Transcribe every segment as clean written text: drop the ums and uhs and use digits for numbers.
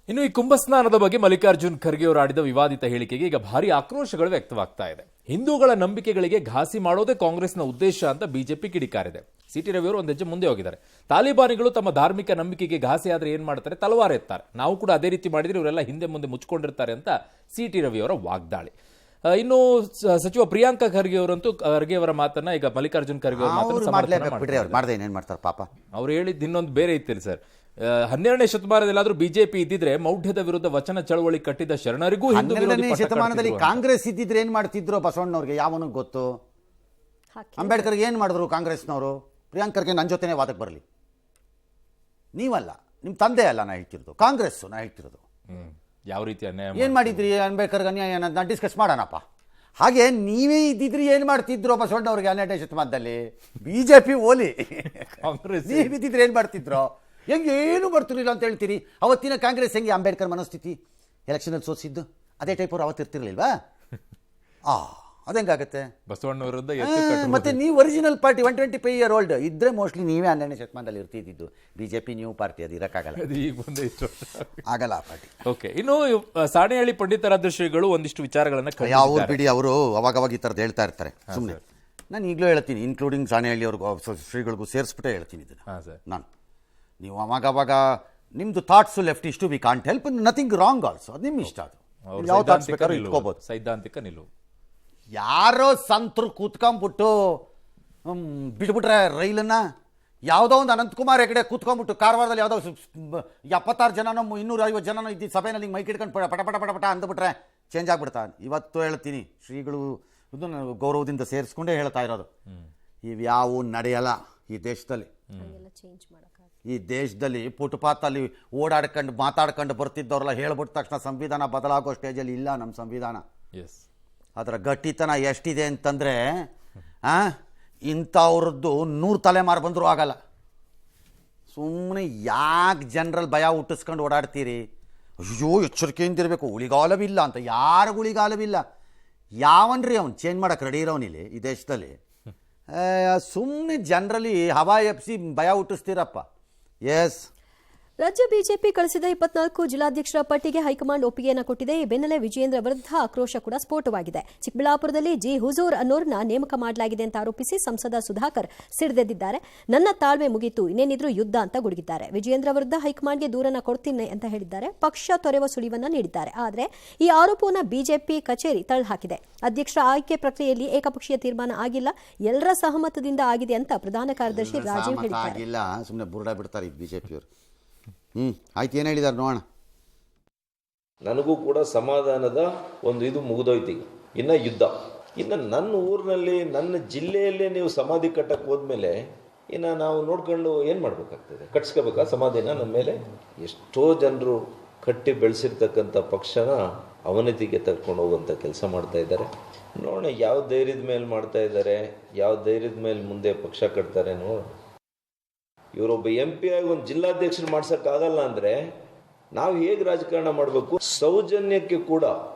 ಇನ್ನು ಈ ಕುಂಭಸ್ನಾನದ ಬಗ್ಗೆ ಮಲ್ಲಿಕಾರ್ಜುನ್ ಖರ್ಗೆ ಅವರು ಆಡಿದ ವಿವಾದಿತ ಹೇಳಿಕೆಗೆ ಈಗ ಭಾರಿ ಆಕ್ರೋಶಗಳು ವ್ಯಕ್ತವಾಗ್ತಾ ಇದೆ. ಹಿಂದೂಗಳ ನಂಬಿಕೆಗಳಿಗೆ ಘಾಸಿ ಮಾಡೋದೇ ಕಾಂಗ್ರೆಸ್ನ ಉದ್ದೇಶ ಅಂತ ಬಿಜೆಪಿ ಕಿಡಿಕಾರಿದೆ. ಸಿಟಿ ರವಿ ಅವರು ಒಂದು ಹೆಜ್ಜೆ ಮುಂದೆ ಹೋಗಿದ್ದಾರೆ. ತಾಲಿಬಾನಿಗಳು ತಮ್ಮ ಧಾರ್ಮಿಕ ನಂಬಿಕೆಗೆ ಘಾಸಿ ಆದ್ರೆ ಏನ್ ಮಾಡ್ತಾರೆ, ತಲವಾರ ಎತ್ತಾರೆ. ನಾವು ಕೂಡ ಅದೇ ರೀತಿ ಮಾಡಿದ್ರೆ ಇವರೆಲ್ಲ ಹಿಂದೆ ಮುಂದೆ ಮುಚ್ಕೊಂಡಿರ್ತಾರೆ ಅಂತ ಸಿಟಿ ರವಿ ಅವರ ವಾಗ್ದಾಳಿ. ಇನ್ನು ಸಚಿವ ಪ್ರಿಯಾಂಕ ಖರ್ಗೆ ಅವರಂತೂ ಖರ್ಗೆ ಅವರ ಮಾತನ್ನ ಈಗ ಮಲ್ಲಿಕಾರ್ಜುನ್ ಖರ್ಗೆ ಅವರ ಅವ್ರು ಹೇಳಿದ್ದು ಇನ್ನೊಂದು ಬೇರೆ ಇತ್ತಿಲ್ಲ ಸರ್. 12ನೇ ಶತಮಾನದಲ್ಲಾದ್ರೂ ಬಿಜೆಪಿ ಇದ್ದಿದ್ರೆ ಮೌಢ್ಯದ ವಿರುದ್ಧ ವಚನ ಚಳವಳಿ ಕಟ್ಟಿದ ಶರಣರಿಗೂ 12ನೇ ಶತಮಾನದಲ್ಲಿ ಕಾಂಗ್ರೆಸ್ ಇದ್ದಿದ್ರೆ ಏನ್ ಮಾಡ್ತಿದ್ರು ಬಸವಣ್ಣವ್ರಿಗೆ ಯಾವನಿಗೆ ಗೊತ್ತು? ಅಂಬೇಡ್ಕರ್ಗೆ ಏನ್ ಮಾಡಿದ್ರು ಕಾಂಗ್ರೆಸ್ನವರು? ಪ್ರಿಯಾಂಕರ್ಗೆ ನನ್ನ ಜೊತೆನೇ ವಾದಕ್ಕೆ ಬರಲಿ. ನೀವಲ್ಲ, ನಿಮ್ಮ ತಂದೆ ಅಲ್ಲ ನಾ ಹೇಳ್ತಿರೋದು, ಕಾಂಗ್ರೆಸ್ ನಾ ಹೇಳ್ತಿರೋದು. ಯಾವ ರೀತಿ ಅನ್ಯಾಯ ಏನ್ ಮಾಡಿದ್ರಿ ಅಂಬೇಡ್ಕರ್ಗೆ ಅನ್ಯಾಯ ನಾನು ಡಿಸ್ಕಸ್ ಮಾಡೋಣಪ್ಪ. ಹಾಗೆ ನೀವೇ ಇದ್ದಿದ್ರಿ ಏನ್ ಮಾಡ್ತಿದ್ರು ಬಸವಣ್ಣವ್ರಿಗೆ 12ನೇ ಶತಮಾನದಲ್ಲಿ? ಬಿಜೆಪಿ ಓಲಿ. ಕಾಂಗ್ರೆಸ್ ನೀವಿದ್ದಿದ್ರೆ ಏನ್ ಮಾಡ್ತಿದ್ರು? ಹೆಂಗೆ ಏನು ಬರ್ತಿರ್ಲಿಲ್ಲ ಅಂತ ಹೇಳ್ತೀರಿ? ಅವತ್ತಿನ ಕಾಂಗ್ರೆಸ್ ಹೆಂಗೆ ಅಂಬೇಡ್ಕರ್ ಮನಸ್ಥಿತಿ ಎಲೆಕ್ಷನಲ್ಲಿ ಸೋಸಿದ್ದು ಅದೇ ಟೈಪ್ ಅವ್ರು ಅವತ್ತು ಇರ್ತಿರ್ಲಿಲ್ವಾ? ಅದಂಗಾಗತ್ತೆ ಬಸವಣ್ಣ ವಿರುದ್ಧ. ಮತ್ತೆ ನೀವು ಒರಿಜಿನಲ್ ಪಾರ್ಟಿ 125 ಇಯರ್ ಓಲ್ಡ್ ಇದ್ರೆ ಮೋಸ್ಟ್ಲಿ ನೀವೇ 12ನೇ ಶತಮಾನದಲ್ಲಿ ಇರ್ತಿದ್ದು. ಬಿಜೆಪಿ ನ್ಯೂ ಪಾರ್ಟಿ, ಅದು ಇರಕ್ಕಾಗಲ್ಲ, ಆಗಲ್ಲ ಆ ಪಾರ್ಟಿ. ಓಕೆ, ಇನ್ನು ಸಾಣೇಹಳ್ಳಿ ಪಂಡಿತಾರಾಧ್ಯ ಶ್ರೀಗಳು ಒಂದಿಷ್ಟು ವಿಚಾರಗಳನ್ನ ಅವ್ರು ಬಿಡಿ, ಅವರು ಅವಾಗವಾಗ ಈ ಥರದ್ದು ಹೇಳ್ತಾ ಇರ್ತಾರೆ ಸುಮ್ಮನೆ. ನಾನು ಈಗಲೂ ಹೇಳ್ತೀನಿ, ಇನ್ಕ್ಲೂಡಿಂಗ್ ಸಾಣೇಹಳ್ಳಿ ಅವ್ರಿಗೂ ಶ್ರೀಗಳಿಗೂ ಸೇರಿಸ್ಬಿಟ್ಟೆ ಹೇಳ್ತೀನಿ ಇದನ್ನು ನಾನು. ನೀವು ಅವಾಗವಾಗ ನಿಮ್ದು ಥಾಟ್ಸು ಲೆಫ್ಟ್ ಇಷ್ಟು we can't help, nothing wrong also, ಅದು ನಿಮ್ಮ ಇಷ್ಟ. ಅದು ಯಾವ ಥಾಟ್ಸ್ ಬೇಕಾದ್ರೂ ಇಟ್ಕೋಬಹುದು. ಸೈದ್ಧಾಂತಿಕ ನಿಲುವು. ಯಾರೋ ಸಂತರು ಕೂತ್ಕೊಂಡ್ಬಿಟ್ಟು ಬಿಟ್ಬಿಟ್ರೆ ರೈಲನ್ನ, ಯಾವುದೋ ಒಂದು ಅನಂತಕುಮಾರ್ ಹೆಗಡೆ ಕೂತ್ಕೊಂಡ್ಬಿಟ್ಟು ಕಾರವಾರದಲ್ಲಿ ಯಾವುದೋ 76 ಜನನೋ 250 ಜನನೋ ಇದ್ದಿದ್ದು ಸಭೆಯಲ್ಲಿ ಮೈಕ್ ಇಟ್ಕೊಂಡು ಪಟ ಪಟ ಪಟ ಪಟ ಅಂದ್ಬಿಟ್ರೆ ಚೇಂಜ್ ಆಗ್ಬಿಡ್ತಾನೆ. ಇವತ್ತು ಹೇಳ್ತೀನಿ, ಶ್ರೀಗಳು ಇದನ್ನು ಗೌರವದಿಂದ ಸೇರಿಸ್ಕೊಂಡೇ ಹೇಳ್ತಾ ಇರೋದು, ಇವ್ಯಾವು ನಡೆಯಲ್ಲ ಈ ದೇಶದಲ್ಲಿ. ಈ ದೇಶದಲ್ಲಿ ಫುಟ್ಪಾತಲ್ಲಿ ಓಡಾಡ್ಕೊಂಡು ಮಾತಾಡ್ಕೊಂಡು ಬರ್ತಿದ್ದವ್ರೆಲ್ಲ ಹೇಳ್ಬಿಟ್ಟ ತಕ್ಷಣ ಸಂವಿಧಾನ ಬದಲಾಗೋ ಸ್ಟೇಜಲ್ಲಿ ಇಲ್ಲ ನಮ್ಮ ಸಂವಿಧಾನ. ಅದರ ಗಟ್ಟಿತನ ಎಷ್ಟಿದೆ ಅಂತಂದರೆ ಇಂಥವ್ರದ್ದು 100 ತಲೆಮಾರು ಬಂದರೂ ಆಗಲ್ಲ. ಸುಮ್ಮನೆ ಯಾಕೆ ಜನರಲ್ಲಿ ಭಯ ಹುಟ್ಟಿಸ್ಕೊಂಡು ಓಡಾಡ್ತೀರಿ? ಅಯ್ಯೋ ಎಚ್ಚರಿಕೆಯಿಂದಿರಬೇಕು, ಉಳಿಗಾಲವಿಲ್ಲ ಅಂತ. ಯಾರಿಗೂ ಉಳಿಗಾಲವಿಲ್ಲ. ಯಾವನ್ರಿ ಅವ್ನು ಚೇಂಜ್ ಮಾಡೋಕೆ ರೆಡಿ ಇರೋನಿಲ್ಲಿ ಈ ದೇಶದಲ್ಲಿ? ಸುಮ್ಮನೆ ಜನರಲ್ಲಿ ಹವಾ ಎಪ್ಸಿ ಭಯ ಹುಟ್ಟಿಸ್ತೀರಪ್ಪ. ಎಸ್, ರಾಜ್ಯ ಬಿಜೆಪಿ ಕಳಿಸಿದ 24 ಜಿಲ್ಲಾಧ್ಯಕ್ಷರ ಪಟ್ಟಿಗೆ ಹೈಕಮಾಂಡ್ ಒಪ್ಪಿಗೆಯನ್ನು ಕೊಟ್ಟಿದೆ. ಈ ಬೆನ್ನಲ್ಲೇ ವಿಜಯೇಂದ್ರ ವಿರುದ್ಧ ಆಕ್ರೋಶ ಕೂಡ ಸ್ಫೋಟವಾಗಿದೆ. ಚಿಕ್ಕಬಳ್ಳಾಪುರದಲ್ಲಿ ಜಿ ಹುಜೂರ್ ಅನ್ನೋರನ್ನ ನೇಮಕ ಮಾಡಲಾಗಿದೆ ಅಂತ ಆರೋಪಿಸಿ ಸಂಸದ ಸುಧಾಕರ್ ಸಿಡಿದೆದ್ದಿದ್ದಾರೆ. ನನ್ನ ತಾಳ್ಮೆ ಮುಗಿತು, ಇನ್ನೇನಿದ್ರು ಯುದ್ಧ ಅಂತ ಗುಡುಗಿದ್ದಾರೆ. ವಿಜಯೇಂದ್ರ ವಿರುದ್ಧ ಹೈಕಮಾಂಡ್ಗೆ ದೂರನ್ನ ಕೊಡ್ತೀನಿ ಅಂತ ಹೇಳಿದ್ದಾರೆ. ಪಕ್ಷ ತೊರೆಯುವ ಸುಳಿವನ್ನ ನೀಡಿದ್ದಾರೆ. ಆದರೆ ಈ ಆರೋಪವನ್ನು ಬಿಜೆಪಿ ಕಚೇರಿ ತಳ್ಳಹಾಕಿದೆ. ಅಧ್ಯಕ್ಷರ ಆಯ್ಕೆ ಪ್ರಕ್ರಿಯೆಯಲ್ಲಿ ಏಕಪಕ್ಷೀಯ ತೀರ್ಮಾನ ಆಗಿಲ್ಲ, ಎಲ್ಲರ ಸಹಮತದಿಂದ ಆಗಿದೆ ಅಂತ ಪ್ರಧಾನ ಕಾರ್ಯದರ್ಶಿ ರಾಜೀವ್ ಹೇಳಿದ್ದಾರೆ. ಆಯ್ತು, ಏನು ಹೇಳಿದಾರೆ ನೋಡೋಣ. ನನಗೂ ಕೂಡ ಸಮಾಧಾನದ ಒಂದು ಇದು ಮುಗಿದೋಯ್ತು. ಈಗ ಇನ್ನು ಯುದ್ಧ. ಇನ್ನು ನನ್ನ ಊರಿನಲ್ಲಿ ನನ್ನ ಜಿಲ್ಲೆಯಲ್ಲೇ ನೀವು ಸಮಾಧಿ ಕಟ್ಟಕ್ಕೆ ಹೋದ್ಮೇಲೆ ಇನ್ನು ನಾವು ನೋಡ್ಕೊಂಡು ಏನು ಮಾಡಬೇಕಾಗ್ತದೆ? ಕಟ್ಸ್ಕೋಬೇಕಾ ಸಮಾಧಿನ ನಮ್ಮ ಮೇಲೆ? ಎಷ್ಟೋ ಜನರು ಕಟ್ಟಿ ಬೆಳೆಸಿರ್ತಕ್ಕಂಥ ಪಕ್ಷನ ಅವನತಿಗೆ ತಗೊಂಡು ಹೋಗುವಂಥ ಕೆಲಸ ಮಾಡ್ತಾ ಇದ್ದಾರೆ. ನೋಡೋಣ ಯಾವ ಧೈರ್ಯದ ಮೇಲೆ ಮಾಡ್ತಾ ಇದ್ದಾರೆ, ಯಾವ ಧೈರ್ಯದ ಮೇಲೆ ಮುಂದೆ ಪಕ್ಷ ಕಟ್ತಾರೆ ನೋಡೋಣ. ಇವರೊಬ್ಬ MP ಆಗಿ ಒಂದು ಜಿಲ್ಲಾಧ್ಯಕ್ಷರು ಮಾಡ್ಸೋಕ್ಕಾಗಲ್ಲ ಅಂದರೆ ನಾವು ಹೇಗೆ ರಾಜಕಾರಣ ಮಾಡಬೇಕು? ಸೌಜನ್ಯಕ್ಕೆ ಕೂಡ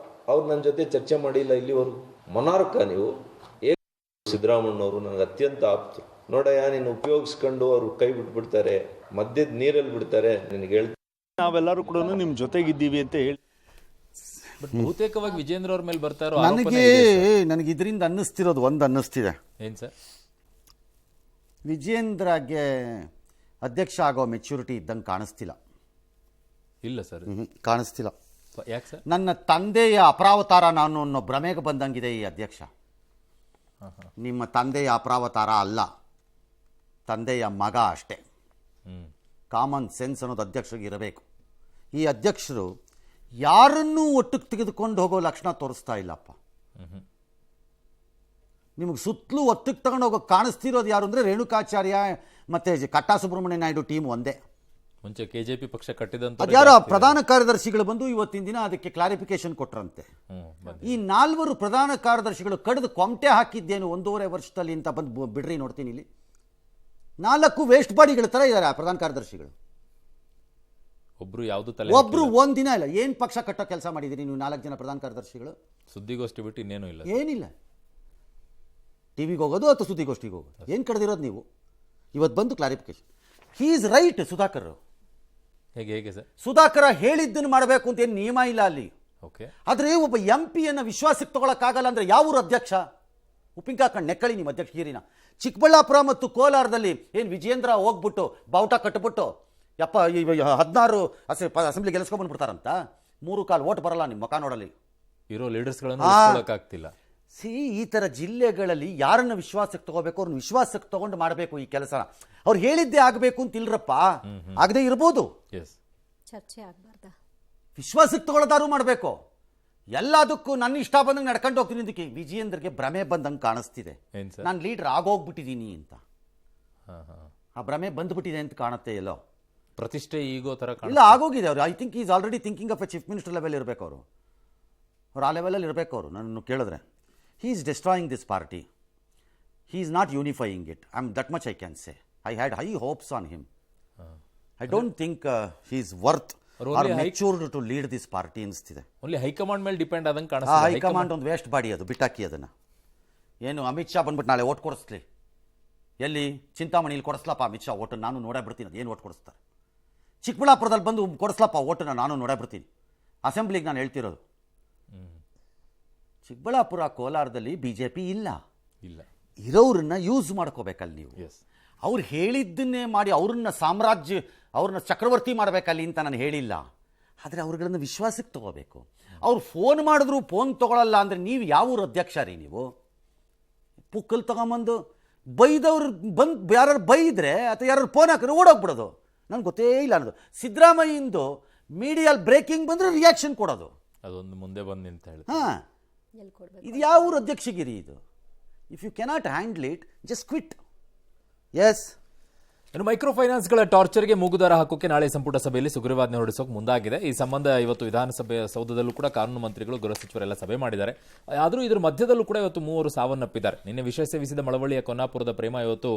ಅವ್ರು ನನ್ನ ಜೊತೆ ಚರ್ಚೆ ಮಾಡಿಲ್ಲ ಇಲ್ಲಿವರೆಗೂ. ಮೊನಾರ್ಕ ನೀವು ಸಿದ್ದರಾಮಣ್ಣವರು ನನಗೆ ಅತ್ಯಂತ ಆಪ್ತರು. ನೋಡಯ್ಯ ನೀನು ಉಪಯೋಗಿಸ್ಕೊಂಡು ಅವರು ಕೈ ಬಿಟ್ಬಿಡ್ತಾರೆ, ಮಧ್ಯದ ನೀರಲ್ಲಿ ಬಿಡ್ತಾರೆ. ನಿನಗೆ ಹೇಳ್ತೀನಿ, ನಾವೆಲ್ಲರೂ ಕೂಡ ನಿಮ್ಮ ಜೊತೆಗಿದ್ದೀವಿ ಅಂತ ಹೇಳಿ. ಬಹುತೇಕವಾಗಿ ವಿಜೇಂದ್ರ ಅವ್ರ ಮೇಲೆ ಬರ್ತಾ ಇರೋ ನನಗೆ ಇದರಿಂದ ಅನ್ನಿಸ್ತಿರೋದು ಒಂದು ಅನ್ನಿಸ್ತಿದೆ. ಏನ್ ಸರ್? ವಿಜೇಂದ್ರಗೆ ಅಧ್ಯಕ್ಷ ಆಗೋ ಮೆಚ್ಯೂರಿಟಿ ಇದ್ದಂಗೆ ಕಾಣಿಸ್ತಿಲ್ಲ. ಇಲ್ಲ ಸರ್, ಕಾಣಿಸ್ತಿಲ್ಲ. ಯಾಕೆ ಸರ್? ನನ್ನ ತಂದೆಯ ಅಪರಾವತಾರ ನಾನು ಅನ್ನೋ ಭ್ರಮೆಗೆ ಬಂದಂಗಿದೆ ಈ ಅಧ್ಯಕ್ಷ. ನಿಮ್ಮ ತಂದೆಯ ಅಪರಾವತಾರ ಅಲ್ಲ, ತಂದೆಯ ಮಗ ಅಷ್ಟೇ. ಕಾಮನ್ ಸೆನ್ಸ್ ಅನ್ನೋದು ಅಧ್ಯಕ್ಷರಿಗೆ ಇರಬೇಕು. ಈ ಅಧ್ಯಕ್ಷರು ಯಾರನ್ನೂ ಒಟ್ಟಿಗೆ ತೆಗೆದುಕೊಂಡು ಹೋಗೋ ಲಕ್ಷಣ ತೋರಿಸ್ತಾ ಇಲ್ಲಪ್ಪ. ನಿಮಗೆ ಸುತ್ತಲೂ ಒತ್ತಿಗೆ ತಗೊಂಡು ಹೋಗೋ ಕಾಣಿಸ್ತಿರೋದು ಯಾರು ಅಂದರೆ ರೇಣುಕಾಚಾರ್ಯ ಮತ್ತು ಕಟ್ಟಾ ಸುಬ್ರಹ್ಮಣ್ಯ ನಾಯ್ಡು ಟೀಮ್ ಒಂದೇ. ಮುಂಚೆ KJP ಪಕ್ಷ ಕಟ್ಟಿದಂತ ಅದ್ಯಾರೋ ಪ್ರಧಾನ ಕಾರ್ಯದರ್ಶಿಗಳು ಬಂದು ಇವತ್ತಿನ ದಿನ ಅದಕ್ಕೆ ಕ್ಲಾರಿಫಿಕೇಶನ್ ಕೊಟ್ರಂತೆ. ಈ 4 ಪ್ರಧಾನ ಕಾರ್ಯದರ್ಶಿಗಳು ಕಡಿದು ಕೊಮಟೆ ಹಾಕಿದ್ದೇನು 1.5 ವರ್ಷದಲ್ಲಿ ಅಂತ ಬಂದು ಬಿಡ್ರಿ ನೋಡ್ತೀನಿ. ಇಲ್ಲಿ 4 ವೇಸ್ಟ್ ಬಾಡಿಗಳ ಥರ ಇದ್ದಾರೆ ಆ ಪ್ರಧಾನ ಕಾರ್ಯದರ್ಶಿಗಳು. ಒಬ್ರು ಒಂದಿನ ಇಲ್ಲ. ಏನು ಪಕ್ಷ ಕಟ್ಟೋ ಕೆಲಸ ಮಾಡಿದ್ದೀರಿ ನೀವು 4 ಜನ ಪ್ರಧಾನ ಕಾರ್ಯದರ್ಶಿಗಳು? ಸುದ್ದಿಗೋಷ್ಠಿ ಬಿಟ್ಟು ಇನ್ನೇನು ಇಲ್ಲ, ಏನಿಲ್ಲ. ಟಿವಿಗೆ ಹೋಗೋದು ಅಥವಾ ಸುದ್ದಿಗೋಷ್ಠಿಗೆ ಹೋಗೋದು. ಏನು ಕಡ್ದಿರೋದು ನೀವು? ಇವತ್ತು ಬಂದು clarification. He is right Sudhakar. ಹೇಗೆ ಹೇಗೆ ಸರ್? ಸುಧಾಕರ ಹೇಳಿದ್ದನ್ನು ಮಾಡಬೇಕು ಅಂತ ಏನು ನಿಯಮ ಇಲ್ಲ ಅಲ್ಲಿ. ಓಕೆ. ಆದರೆ ಒಬ್ಬ MP ವಿಶ್ವಾಸಕ್ಕೆ ತಗೊಳಕ್ಕಾಗಲ್ಲ ಅಂದರೆ ಯಾವ ಊರು ಅಧ್ಯಕ್ಷ? ಉಪ್ಪಿನಕಾಯಿ ನೆಕ್ಕಳಿ ನಿಮ್ಮ ಅಧ್ಯಕ್ಷಗಿರಿನ. ಚಿಕ್ಕಬಳ್ಳಾಪುರ ಮತ್ತು ಕೋಲಾರದಲ್ಲಿ ಏನು ವಿಜೇಂದ್ರ ಹೋಗ್ಬಿಟ್ಟು ಬಾವುಟ ಕಟ್ಬಿಟ್ಟು 16 ಅಸೆಂಬ್ಲಿ ಗೆಲ್ಲಿಸ್ಕೊಂಡ್ಬಂದ್ಬಿಡ್ತಾರಂತ. 3 ಕಾಲು ಓಟ್ ಬರಲ್ಲ ನಿಮ್ಮ ಮುಖ ನೋಡಲಿ. ಇರೋ ಲೀಡರ್ಸ್ಗಳನ್ನು ಆಗ್ತಿಲ್ಲ. ಈ ಥರ ಜಿಲ್ಲೆಗಳಲ್ಲಿ ಯಾರನ್ನ ವಿಶ್ವಾಸಕ್ಕೆ ತಗೋಬೇಕು ಅವ್ರನ್ನ ವಿಶ್ವಾಸಕ್ಕೆ ತಗೊಂಡು ಮಾಡಬೇಕು ಈ ಕೆಲಸ. ಅವ್ರು ಹೇಳಿದ್ದೇ ಆಗಬೇಕು ಅಂತ ಇಲ್ರಪ್ಪ, ಆಗದೆ ಇರ್ಬೋದು. ಚರ್ಚೆ ಆಗಬಾರ್ದಾ? ವಿಶ್ವಾಸಕ್ಕೆ ತಗೊಳ್ಳೋದಾರು ಮಾಡಬೇಕು. ಎಲ್ಲದಕ್ಕೂ ನನ್ನ ಇಷ್ಟ ಬಂದಂಗೆ ನಡ್ಕೊಂಡು ಹೋಗ್ತೀನಿ. ಇದಕ್ಕೆ ವಿಜಯೇಂದ್ರಗೆ ಭ್ರಮೆ ಬಂದಂಗೆ ಕಾಣಿಸ್ತಿದೆ, ನಾನು ಲೀಡರ್ ಆಗೋಗ್ಬಿಟ್ಟಿದ್ದೀನಿ ಅಂತ. ಆ ಭ್ರಮೆ ಬಂದ್ಬಿಟ್ಟಿದೆ ಅಂತ ಕಾಣುತ್ತೆ. ಎಲ್ಲೋ ಪ್ರತಿಷ್ಠೆ ಈಗೋ ತರ ಇಲ್ಲ, ಆಗೋಗಿದೆ ಅವರು. I think is already thinking of A chief minister level ಇರಬೇಕು ಅವರು. ಅವ್ರು ಆ ಲೆವೆಲಲ್ಲಿ ಇರಬೇಕು ಅವರು. ನನ್ನನ್ನು ಕೇಳಿದ್ರೆ he is destroying this party. He is not unifying it. That much I can say. I had high hopes on him. I don't think he is worth or matured to lead this party ಅನಿಸ್ತಿದೆ. Only high command ಮೇಲೆ depend ಆದಂಗೆ ಕಾಣಿಸ್ತಿದೆ. High command ಒಂದು waste body, ಅದು ಬಿಟ್ಟಾಕಿ ಅದನ್ನು. ಏನು ಅಮಿತ್ ಶಾ ಬಂದ್ಬಿಟ್ಟು ನಾಳೆ ಓಟ್ ಕೊಡಿಸ್ಲಿ, ಎಲ್ಲಿ ಚಿಂತಾಮಣಿಲಿ ಕೊಡಿಸ್ಲಪ್ಪ ಅಮಿತ್ ಶಾ ಓಟು, ನಾನು ನೋಡೇ ಬಿಡ್ತೀನಿ ಅದು ಏನು ಓಟ್ ಕೊಡಿಸ್ತಾರೆ. ಚಿಕ್ಕಬಳ್ಳಾಪುರದಲ್ಲಿ ಬಂದು ಕೊಡಿಸ್ಲಪ್ಪ ಓಟನ್ನು, ನಾನು ನೋಡೇ ಬಿಡ್ತೀನಿ. ಅಸೆಂಬ್ಲಿಗೆ ನಾನು ಹೇಳ್ತಿರೋದು. ಚಿಕ್ಕಬಳ್ಳಾಪುರ ಕೋಲಾರದಲ್ಲಿ BJP ಇಲ್ಲ. ಇರೋರನ್ನ ಯೂಸ್ ಮಾಡ್ಕೋಬೇಕಲ್ಲಿ ನೀವು. ಅವ್ರು ಹೇಳಿದ್ದನ್ನೇ ಮಾಡಿ ಅವ್ರನ್ನ ಚಕ್ರವರ್ತಿ ಮಾಡಬೇಕಲ್ಲಿ ಅಂತ ನಾನು ಹೇಳಿಲ್ಲ. ಆದರೆ ಅವ್ರುಗಳನ್ನು ವಿಶ್ವಾಸಕ್ಕೆ ತಗೋಬೇಕು. ಅವ್ರು ಫೋನ್ ಮಾಡಿದ್ರು ಫೋನ್ ತೊಗೊಳಲ್ಲ ಅಂದರೆ ನೀವು ಯಾವ ಅಧ್ಯಕ್ಷ ರೀ ನೀವು? ಪುಕ್ಕಲ್ ತಗೊಂಬಂದು ಬೈದವ್ರು ಬಂದು ಯಾರು ಬೈದ್ರೆ ಅಥವಾ ಯಾರು ಫೋನ್ ಹಾಕಿದ್ರೆ ಓಡೋಗ್ಬಿಡೋದು. ನನಗೆ ಗೊತ್ತೇ ಇಲ್ಲ ಅನ್ನೋದು. ಸಿದ್ದರಾಮಯ್ಯಂದು ಮೀಡಿಯಲ್ಲಿ ಬ್ರೇಕಿಂಗ್ ಬಂದರೆ ರಿಯಾಕ್ಷನ್ ಕೊಡೋದು, ಅದೊಂದು ಮುಂದೆ ಬಂದು ನಿಂತ ಹೇಳಿ. ಹಾಂ, ಇದು ಯಾವ ಅಧ್ಯಕ್ಷಗಿರಿ ಇದು? If you cannot handle it, just quit. Yes. ಇನ್ನು ಮೈಕ್ರೋ ಫೈನಾನ್ಸ್ಗಳ ಟಾರ್ಚರ್ಗೆ ಮೂಗುದಾರ ಹಾಕೋಕೆ ನಾಳೆ ಸಂಪುಟ ಸಭೆಯಲ್ಲಿ ಸುಗ್ರೀವಾಜ್ಞೆ ಹೊರಡಿಸೋಕೆ ಮುಂದಾಗಿದೆ. ಈ ಸಂಬಂಧ ಇವತ್ತು ವಿಧಾನಸಭೆ ಸೌಧದಲ್ಲೂ ಕೂಡ ಕಾನೂನು ಮಂತ್ರಿಗಳು, ಗೃಹ ಸಚಿವರೆಲ್ಲ ಸಭೆ ಮಾಡಿದ್ದಾರೆ. ಆದರೂ ಇದರ ಮಧ್ಯದಲ್ಲೂ ಕೂಡ ಇವತ್ತು 3 ಸಾವನ್ನಪ್ಪಿದ್ದಾರೆ. ನಿನ್ನೆ ವಿಷ ಸೇವಿಸಿದ ಮಳವಳ್ಳಿಯ ಕೊನ್ನಾಪುರದ ಪ್ರೇಮ ಇವತ್ತು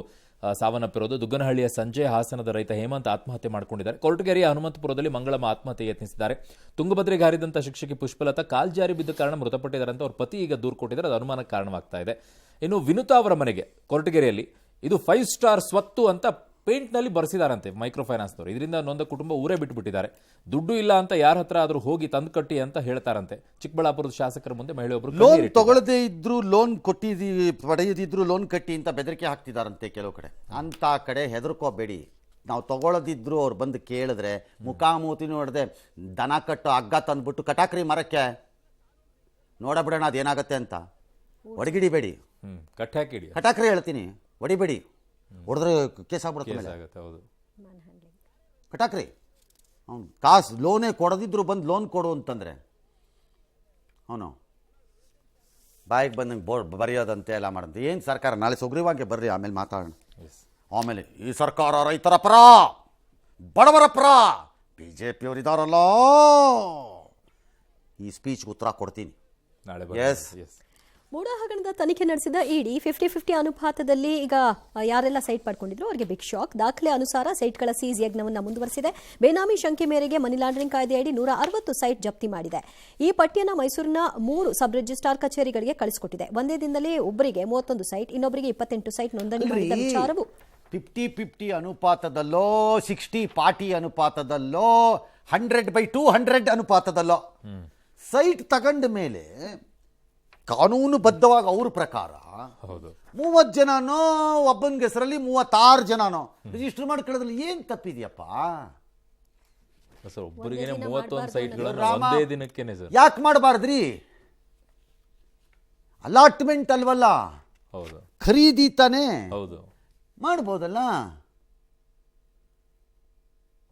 ಸಾವನ್ನಪ್ಪಿರೋದು. ದುಗ್ಗನಹಳ್ಳಿಯ ಸಂಜಯ್, ಹಾಸನದ ರೈತ ಹೇಮಂತ್ ಆತ್ಮಹತ್ಯೆ ಮಾಡಿಕೊಂಡಿದ್ದಾರೆ. ಕೊರಟಗೆರೆಯ ಹನುಮಂತಪುರದಲ್ಲಿ ಮಂಗಳಮ್ಮ ಆತ್ಮಹತ್ಯೆ ಯತ್ನಿಸಿದ್ದಾರೆ. ತುಂಗಭದ್ರೆಗೆ ಹಾರಿದಂಥ ಶಿಕ್ಷಕಿ ಪುಷ್ಪಲತಾ ಕಾಲ್ಜಾರಿ ಬಿದ್ದ ಕಾರಣ ಮೃತಪಟ್ಟಿದ್ದಾರೆ ಅಂತ ಅವ್ರ ಪತಿ ಈಗ ದೂರು ಕೊಟ್ಟಿದ್ದಾರೆ. ಅದು ಅನುಮಾನಕ್ಕೆ ಕಾರಣವಾಗ್ತಾ ಇದೆ. ಇನ್ನು ವಿನುತಾ ಅವರ ಮನೆಗೆ ಕೊರಟಗೆರೆಯಲ್ಲಿ ಇದು 5 ಸ್ಟಾರ್ ಸ್ವತ್ತು ಅಂತ ಪೇಂಟ್ನಲ್ಲಿ ಬರೆಸಿದಾರಂತೆ ಮೈಕ್ರೋ ಫೈನಾನ್ಸ್ನವರು. ಇದರಿಂದ ನೊಂದ ಕುಟುಂಬ ಊರೇ ಬಿಟ್ಟುಬಿಟ್ಟಿದ್ದಾರೆ. ದುಡ್ಡು ಇಲ್ಲ ಅಂತ ಯಾರ ಹತ್ರ ಆದರೂ ಹೋಗಿ ತಂದು ಕಟ್ಟಿ ಅಂತ ಹೇಳ್ತಾರಂತೆ. ಚಿಕ್ಕಬಳ್ಳಾಪುರದ ಶಾಸಕರ ಮುಂದೆ ಮಹಿಳೆಯೊಬ್ಬರು ಲೋನ್ ತಗೊಳ್ಳದೇ ಇದ್ರು, ಲೋನ್ ಪಡೆಯದಿದ್ರು ಲೋನ್ ಕಟ್ಟಿ ಅಂತ ಬೆದರಿಕೆ ಹಾಕ್ತಿದಾರಂತೆ ಕೆಲವು ಕಡೆ. ಅಂತ ಕಡೆ ಹೆದರ್ಕೋಬೇಡಿ. ನಾವು ತಗೊಳ್ಳದಿದ್ರು ಅವ್ರು ಬಂದು ಕೇಳಿದ್ರೆ ಮುಖಾಮೂತಿ ನೋಡದೆ ದನ ಕಟ್ಟು ಹಗ್ಗ ತಂದ್ಬಿಟ್ಟು ಕಟಾಕ್ರಿ ಮರಕ್ಕೆ, ನೋಡಬಿಡೋಣ ಅದೇನಾಗತ್ತೆ ಅಂತ. ಹೊಡಗಿಡಿಬೇಡಿ, ಕಟಾಕ್ರಿ ಹೇಳ್ತೀನಿ, ಹೊಡಿಬೇಡಿ. ಹೊಡೆದ್ರೆ ಕೇಸ್ ಆಗ್ಬಿಡುತ್ತೆ. ಕಟಾಕ್ರಿ. ಅವ್ನು ಕಾಸು ಲೋನೇ ಕೊಡದಿದ್ರು ಬಂದು ಲೋನ್ ಕೊಡು ಅಂತಂದರೆ ಅವನು ಬಾಯಿಗೆ ಬಂದಂಗೆ ಬರೆಯೋದಂತೆ ಎಲ್ಲ ಮಾಡಂತೆ. ಏನು ಸರ್ಕಾರ? ನಾಳೆ ಸುಗ್ರೀವಾಗೆ ಬರ್ರಿ, ಆಮೇಲೆ ಮಾತಾಡೋಣ. ಆಮೇಲೆ ಈ ಸರ್ಕಾರ ರೈತರ ಪರ, ಬಡವರ ಪರ, BJP ಅವರಿದಾರಲ್ಲ, ಈ ಸ್ಪೀಚ್ಗೆ ಉತ್ತರ ಕೊಡ್ತೀನಿ. ಎಸ್. ಮೂಡಾ ಹಗರಣದ ತನಿಖೆ ನಡೆಸಿದ ಇಡಿ 50-50 ಅನುಪಾತದಲ್ಲಿ ಈಗ ಯಾರೆಲ್ಲ ಸೈಟ್ ಪಡ್ಕೊಂಡಿದ್ರು ಅವರಿಗೆ ಬಿಗ್ ಶಾಕ್. ದಾಖಲೆ ಅನುಸಾರ ಸೈಟ್ಗಳ ಸೀಸ್ ಯಜ್ಞವನ್ನು ಮುಂದುವರೆಸಿದೆ. ಬೇನಾಮಿ ಶಂಕೆ ಮೇರೆಗೆ ಮನಿ ಲಾಂಡರಿಂಗ್ ಕಾಯ್ದೆಯಡಿ 160 ಸೈಟ್ ಜಪ್ತಿ ಮಾಡಿದೆ. ಈ ಪಟ್ಟಿಯನ್ನು ಮೈಸೂರಿನ 3 ಸಬ್ ರಿಜಿಸ್ಟ್ರಾರ್ ಕಚೇರಿಗಳಿಗೆ ಕಳಿಸಿಕೊಟ್ಟಿದೆ. ಒಂದೇ ದಿನದಲ್ಲಿ ಒಬ್ಬರಿಗೆ 31 ಸೈಟ್, ಇನ್ನೊಬ್ಬರಿಗೆ 28 ಸೈಟ್ ನೋಂದಣಿ ಮಾಡಿದ ವಿಚಾರವು 50-50 ಅನುಪಾತದಲ್ಲೋ, 60-40 ಅನುಪಾತದಲ್ಲೋ, 100/200 ಅನುಪಾತದಲ್ಲೋ ಸೈಟ್ ತಗೊಂಡ ಮೇಲೆ ಕಾನೂನುಬದ್ಧವಾಗಿ ಅವ್ರ ಪ್ರಕಾರ 30 ಜನನೋ ಒಬ್ಬನಿಗೆ ಹೆಸರಲ್ಲಿ 36 ಜನನೋ ರಿಜಿಸ್ಟರ್ ಮಾಡಿ ಕೇಳೋದ್ರಲ್ಲಿ ಏನು ತಪ್ಪಿದೆಯಪ್ಪ? ಯಾಕೆ ಮಾಡಬಾರ್ದ್ರಿ? ಅಲಾಟ್ಮೆಂಟ್ ಅಲ್ವಲ್ಲ, ಖರೀದಿ ತಾನೇ, ಮಾಡ್ಬೋದಲ್ಲ,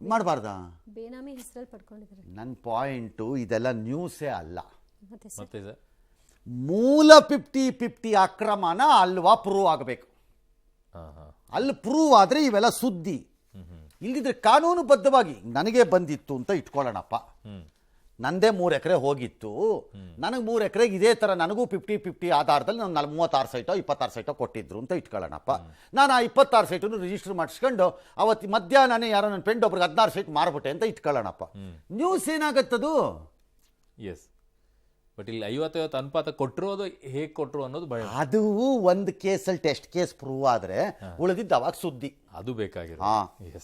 ಮಾಡಬಾರ್ದಾ? ಬೇನಾಮಿ ಹೆಸರಲ್ಲಿ ಪಡ್ಕೊಂಡಿದ್ದಾರೆ. ನನ್ನ ಪಾಯಿಂಟು ಇದೆಲ್ಲ ನ್ಯೂಸೇ ಅಲ್ಲ. ಮೂಲ 50-50 ಅಕ್ರಮನ ಅಲ್ವಾ ಪ್ರೂವ್ ಆಗಬೇಕು. ಅಲ್ಲಿ ಪ್ರೂವ್ ಆದರೆ ಇವೆಲ್ಲ ಸುದ್ದಿ. ಇಲ್ಲದಿದ್ರೆ ಕಾನೂನುಬದ್ಧವಾಗಿ ನನಗೆ ಬಂದಿತ್ತು ಅಂತ ಇಟ್ಕೊಳ್ಳೋಣಪ್ಪ. ನಂದೇ 3 ಎಕರೆ ಹೋಗಿತ್ತು, ನನಗೆ 3 ಎಕರೆಗೆ ಇದೇ ಥರ ನನಗೂ 50-50 ಆಧಾರದಲ್ಲಿ ನಾನು 36 ಸೈಟೋ 26 ಸೈಟೋ ಕೊಟ್ಟಿದ್ರು ಅಂತ ಇಟ್ಕೊಳ್ಳೋಣಪ್ಪ. ನಾನು ಆ 26 ಸೈಟನ್ನು ರಿಜಿಸ್ಟರ್ ಮಾಡಿಸ್ಕೊಂಡು ಅವತ್ತು ಮಧ್ಯಾಹ್ನನೇ ಯಾರೋ ನನ್ನ ಫ್ರೆಂಡ್ ಒಬ್ರಿಗೆ 16 ಸೈಟ್ ಮಾರ್ಬಿಟ್ಟೆ ಅಂತ ಇಟ್ಕೊಳ್ಳೋಣಪ್ಪ. ನ್ಯೂಸ್ ಏನಾಗತ್ತದು? ಎಸ್. ಬಟ್ ಇಲ್ಲಿ 50-50 ಅನುಪಾತ ಕೊಟ್ಟಿರೋದು ಹೇಗೆ ಕೊಟ್ಟರು ಅನ್ನೋದು ಭಯ. ಅದು ಒಂದು ಕೇಸಲ್ಲಿ ಟೆಸ್ಟ್ ಕೇಸ್ ಪ್ರೂವ್ ಆದರೆ ಉಳಿದಿದ್ದು ಅವಾಗ ಸುದ್ದಿ. ಅದು ಬೇಕಾಗಿದೆ.